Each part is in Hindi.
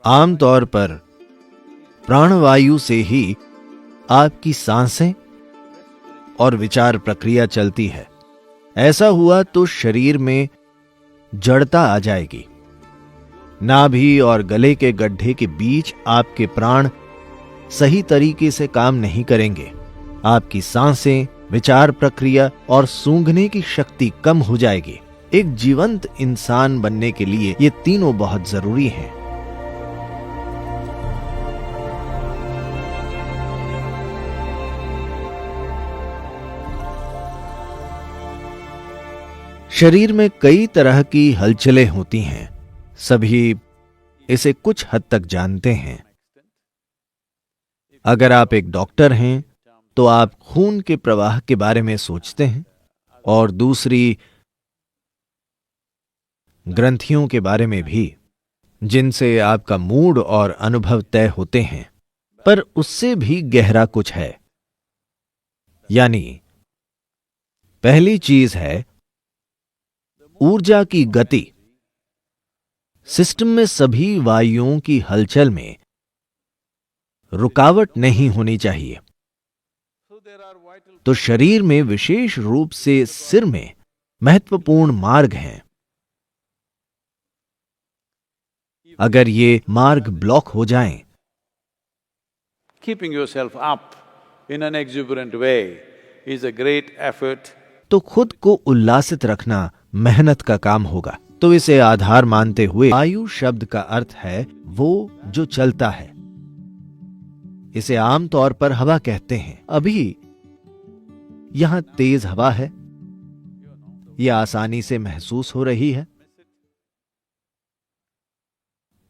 आमतौर पर प्राणवायु से ही आपकी सांसें और विचार प्रक्रिया चलती है। ऐसा हुआ तो शरीर में जड़ता आ जाएगी। नाभि और गले के गड्ढे के बीच आपके प्राण सही तरीके से काम नहीं करेंगे। आपकी सांसें, विचार प्रक्रिया और सूंघने की शक्ति कम हो जाएगी। एक जीवंत इंसान बनने के लिए ये तीनों बहुत जरूरी हैं। शरीर में कई तरह की हलचलें होती हैं। सभी इसे कुछ हद तक जानते हैं। अगर आप एक डॉक्टर हैं तो आप खून के प्रवाह के बारे में सोचते हैं और दूसरी ग्रंथियों के बारे में भी, जिनसे आपका मूड और अनुभव तय होते हैं। पर उससे भी गहरा कुछ है। यानी पहली चीज है ऊर्जा की गति। सिस्टम में सभी वायुओं की हलचल में रुकावट नहीं होनी चाहिए। तो शरीर में विशेष रूप से सिर में महत्वपूर्ण मार्ग हैं। अगर ये मार्ग ब्लॉक हो जाएं, Keeping yourself up in an exuberant way is a great effort. तो खुद को उल्लासित रखना मेहनत का काम होगा। तो इसे आधार मानते हुए वायु शब्द का अर्थ है वो जो चलता है। इसे आमतौर पर हवा कहते हैं। अभी यहां तेज हवा है, यह आसानी से महसूस हो रही है।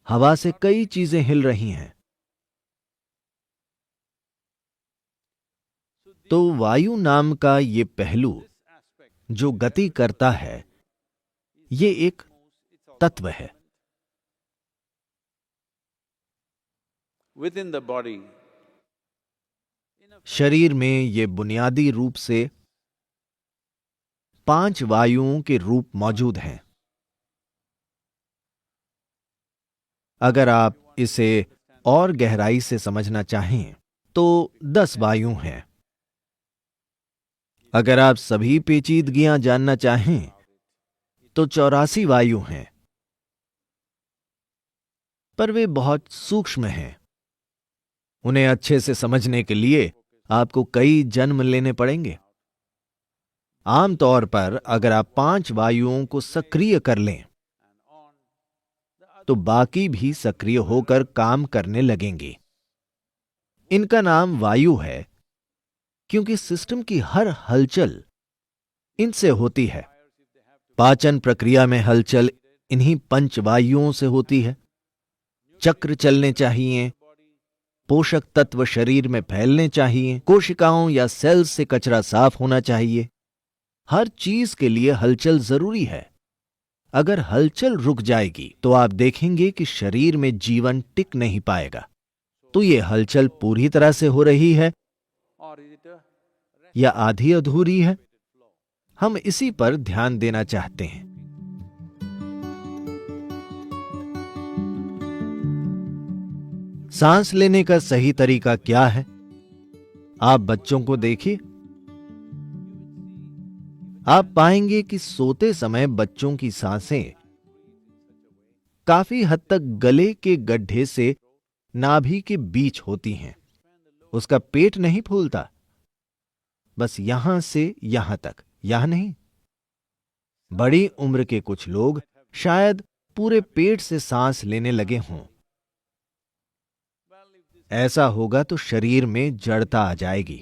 हवा से कई चीजें हिल रही हैं। तो वायु नाम का ये पहलू जो गति करता है, ये एक तत्व है। Within the body, शरीर में ये बुनियादी रूप से 5 वायुओं के रूप मौजूद हैं। अगर आप इसे और गहराई से समझना चाहें तो 10 वायु हैं। अगर आप सभी पेचीदगियां जानना चाहें तो 84 वायु हैं। पर वे बहुत सूक्ष्म हैं। उन्हें अच्छे से समझने के लिए आपको कई जन्म लेने पड़ेंगे। आमतौर पर अगर आप 5 वायुओं को सक्रिय कर लें तो बाकी भी सक्रिय होकर काम करने लगेंगे। इनका नाम वायु है क्योंकि सिस्टम की हर हलचल इनसे होती है। पाचन प्रक्रिया में हलचल इन्हीं 5 वायुओं से होती है। चक्र चलने चाहिए, पोषक तत्व शरीर में फैलने चाहिए, कोशिकाओं या सेल्स से कचरा साफ होना चाहिए। हर चीज के लिए हलचल जरूरी है। अगर हलचल रुक जाएगी तो आप देखेंगे कि शरीर में जीवन टिक नहीं पाएगा। तो ये हलचल पूरी तरह से हो रही है or is it a या आधी अधूरी है, हम इसी पर ध्यान देना चाहते हैं। सांस लेने का सही तरीका क्या है? आप बच्चों को देखिए। आप पाएंगे कि सोते समय बच्चों की सांसें काफी हद तक गले के गड्ढे से नाभि के बीच होती हैं। उसका पेट नहीं फूलता, बस यहां से यहां तक, यहां नहीं। बड़ी उम्र के कुछ लोग शायद पूरे पेट से सांस लेने लगे हों। ऐसा होगा तो शरीर में जड़ता आ जाएगी।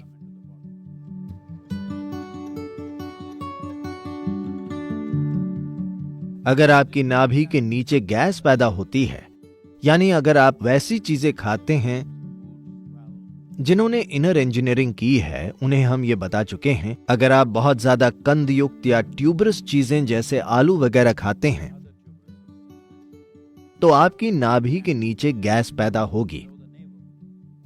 अगर आपकी नाभि के नीचे गैस पैदा होती है, यानी अगर आप वैसी चीजें खाते हैं जिन्होंने इनर इंजीनियरिंग की है, उन्हें हम ये बता चुके हैं। अगर आप बहुत ज्यादा कंद युक्त या ट्यूबरस चीजें जैसे आलू वगैरह खाते हैं तो आपकी नाभि के नीचे गैस पैदा होगी।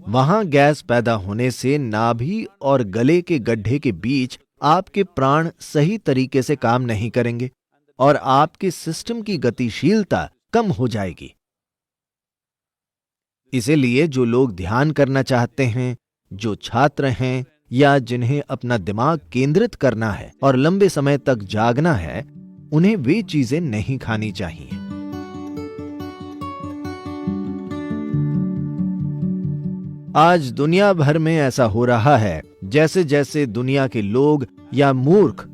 वहां गैस पैदा होने से नाभि और गले के गड्ढे के बीच आपके प्राण सही तरीके से काम नहीं करेंगे और आपके सिस्टम की गतिशीलता कम हो जाएगी। इसीलिए जो लोग ध्यान करना चाहते हैं, जो छात्र हैं या जिन्हें अपना दिमाग केंद्रित करना है और लंबे समय तक जागना है, उन्हें वे चीजें नहीं खानी चाहिए। आज दुनिया भर में ऐसा हो रहा है, जैसे जैसे दुनिया के लोग या मूर्ख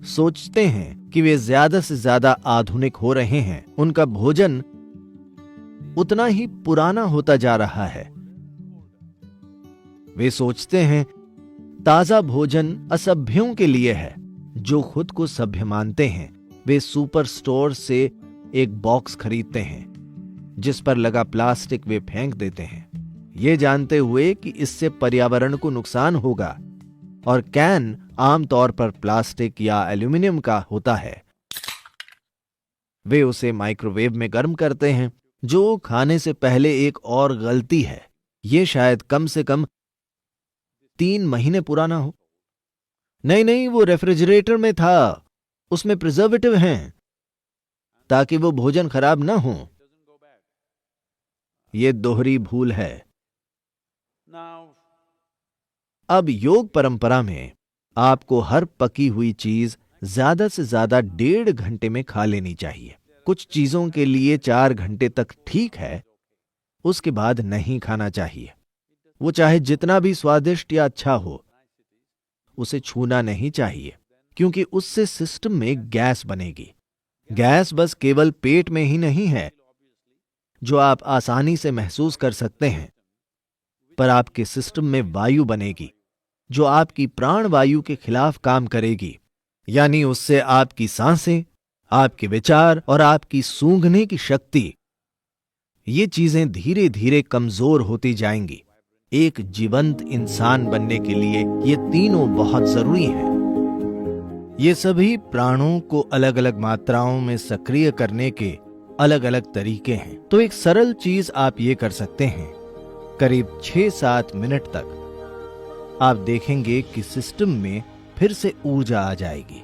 सोचते हैं कि वे ज्यादा से ज्यादा आधुनिक हो रहे हैं, उनका भोजन उतना ही पुराना होता जा रहा है। वे सोचते हैं ताजा भोजन असभ्यों के लिए है। जो खुद को सभ्य मानते हैं, वे सुपर स्टोर से एक बॉक्स खरीदते हैं जिस पर लगा प्लास्टिक वे फेंक देते हैं, ये जानते हुए कि इससे पर्यावरण को नुकसान होगा। और कैन आमतौर पर प्लास्टिक या एल्यूमिनियम का होता है। वे उसे माइक्रोवेव में गर्म करते हैं, जो खाने से पहले एक और गलती है। ये शायद कम से कम 3 महीने पुराना हो। नहीं, वो रेफ्रिजरेटर में था, उसमें प्रिजर्वेटिव हैं ताकि वो भोजन खराब ना हो। ये दोहरी भूल है। अब योग परंपरा में आपको हर पकी हुई चीज ज्यादा से ज्यादा 1.5 घंटे में खा लेनी चाहिए। कुछ चीजों के लिए 4 घंटे तक ठीक है, उसके बाद नहीं खाना चाहिए। वो चाहे जितना भी स्वादिष्ट या अच्छा हो, उसे छूना नहीं चाहिए, क्योंकि उससे सिस्टम में गैस बनेगी। गैस बस केवल पेट में ही नहीं है, जो आप आसानी से महसूस कर सकते हैं, पर आपके सिस्टम में वायु बनेगी जो आपकी प्राण वायु के खिलाफ काम करेगी। यानी उससे आपकी सांसें, आपके विचार और आपकी सूंघने की शक्ति, ये चीजें धीरे धीरे कमजोर होती जाएंगी। एक जीवंत इंसान बनने के लिए ये तीनों बहुत जरूरी हैं। ये सभी प्राणों को अलग अलग मात्राओं में सक्रिय करने के अलग अलग तरीके हैं। तो एक सरल चीज आप ये कर सकते हैं, करीब 6-7 मिनट तक आप देखेंगे कि सिस्टम में फिर से ऊर्जा आ जाएगी।